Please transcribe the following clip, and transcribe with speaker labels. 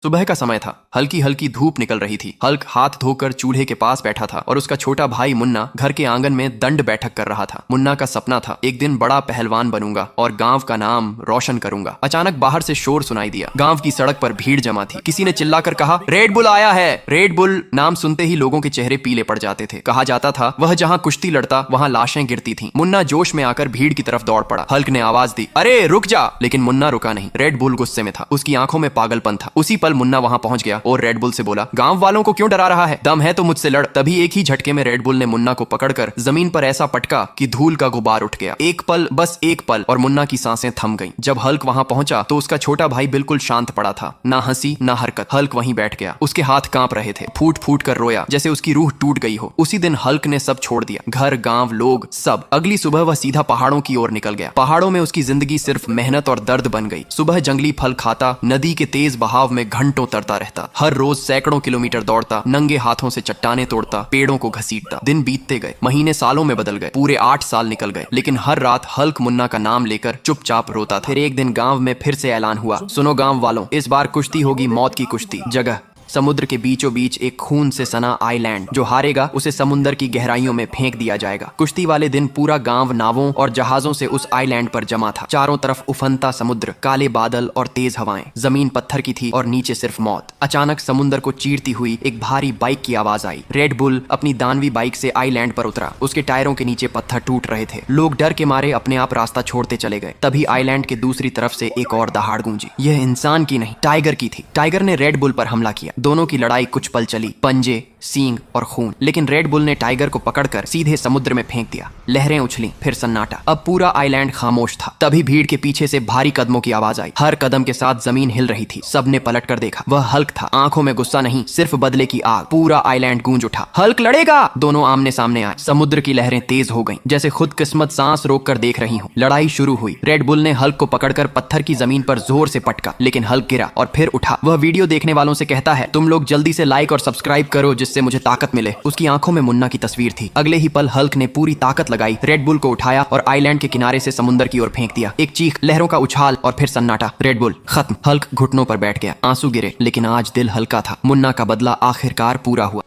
Speaker 1: सुबह का समय था। हल्की हल्की धूप निकल रही थी। हल्क हाथ धोकर चूल्हे के पास बैठा था और उसका छोटा भाई मुन्ना घर के आंगन में दंड बैठक कर रहा था। मुन्ना का सपना था, एक दिन बड़ा पहलवान बनूंगा और गांव का नाम रोशन करूंगा। अचानक बाहर से शोर सुनाई दिया। गांव की सड़क पर भीड़ जमा थी। किसी ने चिल्लाकर कहा, रेड बुल आया है। रेड बुल नाम सुनते ही लोगों के चेहरे पीले पड़ जाते थे। कहा जाता था वह जहाँ कुश्ती लड़ता वहाँ लाशें गिरती थीं। मुन्ना जोश में आकर भीड़ की तरफ दौड़ पड़ा। हल्क ने आवाज दी, अरे रुक जा, लेकिन मुन्ना रुका नहीं। रेड बुल गुस्से में था, उसकी आंखों में पागलपन था। उसी पल मुन्ना वहां पहुंच गया और रेड बुल से बोला, गांव वालों को क्यों डरा रहा है? दम है तो मुझसे लड़। तभी एक ही झटके में रेड बुल ने मुन्ना को पकड़कर जमीन पर ऐसा पटका कि धूल का गुबार उठ गया। एक पल, बस एक पल, और मुन्ना की सांसें थम गईं। जब हल्क वहां पहुंचा तो उसका छोटा भाई बिल्कुल शांत पड़ा था, ना हंसी ना हरकत। हल्क वहीं बैठ गया। उसके हाथ कांप रहे थे। फूट फूट कर रोया जैसे उसकी रूह टूट गई हो। उसी दिन हल्क ने सब छोड़ दिया, घर, गांव, लोग, सब। अगली सुबह वह सीधा पहाड़ों की ओर निकल गया। पहाड़ों में उसकी जिंदगी सिर्फ मेहनत और दर्द बन गई। सुबह जंगली फल खाता, नदी के तेज बहाव में घंटों तरता रहता, हर रोज सैकड़ों किलोमीटर दौड़ता, नंगे हाथों से चट्टाने तोड़ता, पेड़ों को घसीटता। दिन बीतते गए, महीने सालों में बदल गए, पूरे 8 साल निकल गए। लेकिन हर रात हल्क मुन्ना का नाम लेकर चुपचाप रोता था। फिर एक दिन गांव में फिर से ऐलान हुआ, सुनो गांव वालों, इस बार कुश्ती होगी, मौत की कुश्ती। जगह समुद्र के बीचों बीच एक खून से सना आइलैंड। जो हारेगा उसे समुद्र की गहराइयों में फेंक दिया जाएगा। कुश्ती वाले दिन पूरा गांव नावों और जहाजों से उस आइलैंड पर जमा था। चारों तरफ उफनता समुद्र, काले बादल और तेज हवाएं। जमीन पत्थर की थी और नीचे सिर्फ मौत। अचानक समुद्र को चीरती हुई एक भारी बाइक की आवाज आई। रेड बुल अपनी दानवी बाइक से आइलैंड पर उतरा। उसके टायरों के नीचे पत्थर टूट रहे थे। लोग डर के मारे अपने आप रास्ता छोड़ते चले गए। तभी आइलैंड के दूसरी तरफ से एक और दहाड़ गूंजी। यह इंसान की नहीं, टाइगर की थी। टाइगर ने रेड बुल पर हमला किया। दोनों की लड़ाई कुछ पल चली, पंजे, सींग और खून। लेकिन रेड बुल ने टाइगर को पकड़कर सीधे समुद्र में फेंक दिया। लहरें उछली, फिर सन्नाटा। अब पूरा आइलैंड खामोश था। तभी भीड़ के पीछे से भारी कदमों की आवाज आई। हर कदम के साथ जमीन हिल रही थी। सबने पलट कर देखा। वह हल्क था। आंखों में गुस्सा नहीं, सिर्फ बदले की आग। पूरा आइलैंड गूंज उठा, हल्क लड़ेगा। दोनों आमने सामने आए। समुद्र की लहरें तेज हो गईं, जैसे खुद किस्मत सांस रोक कर देख रही हो। लड़ाई शुरू हुई। रेड बुल ने हल्क को पकड़कर पत्थर की जमीन पर जोर से पटका, लेकिन हल्क गिरा और फिर उठा। वह वीडियो देखने वालों से कहता है, तुम लोग जल्दी से लाइक और सब्सक्राइब करो जिससे मुझे ताकत मिले। उसकी आंखों में मुन्ना की तस्वीर थी। अगले ही पल हल्क ने पूरी ताकत लगाई, रेड बुल को उठाया और आइलैंड के किनारे से समुद्र की ओर फेंक दिया। एक चीख, लहरों का उछाल और फिर सन्नाटा। रेड बुल खत्म। हल्क घुटनों पर बैठ गया। आंसू गिरे, लेकिन आज दिल हल्का था। मुन्ना का बदला आखिरकार पूरा हुआ।